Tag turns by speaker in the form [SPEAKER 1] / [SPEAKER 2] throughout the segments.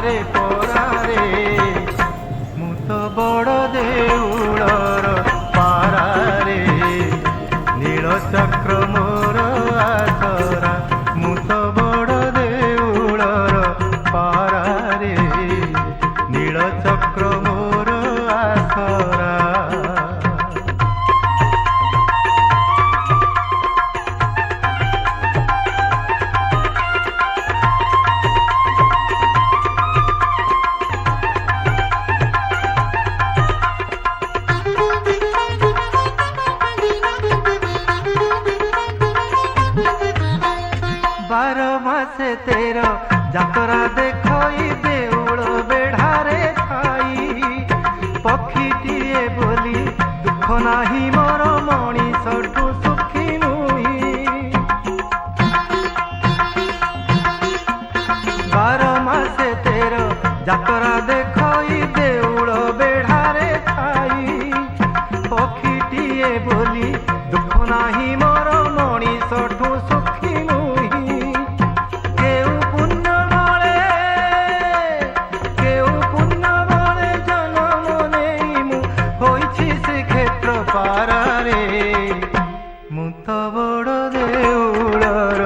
[SPEAKER 1] परारे परारे मु तो बड़ देउलर पारारे नील चक्र मोर आसरा मु तो बड़ देउलर पारारे नील चक्र मोर आसरा। बार मासे तेर जातरा देखई देउल बेढ़ारे खाई पक्षीटीए बोली दुख नाही मोर मणिषठु सुखी नुही। बार मासे तेर जातरा देखई देउल बेढ़ारे खाई पक्षीटीए बोली दुख नाही मोर मणिषठु सुखी मु तो बड़ देउलर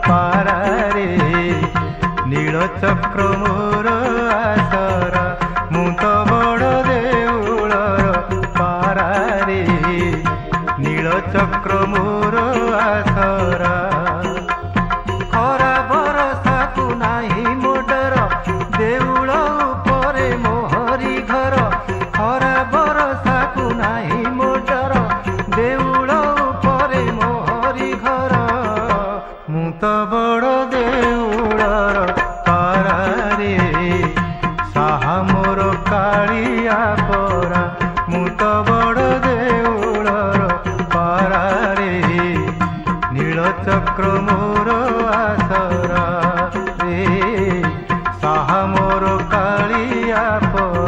[SPEAKER 1] पारारे नील चक्र मोर आसरा मु तो बड़ देउलर पारारे नील चक्र मोर आसरा। खरा बरसा को नाही मोडर देउल उपरे मोहरी घर खरा बरसा को नाही मोडर देउल उपरे मोहरी घर मु तो बड़ देउलर पारारे साहा मोर कालिया परा मु तो बड़ देउलर पारारे नील चक्र मोर आसरा रे साहा मोर कालिया परा।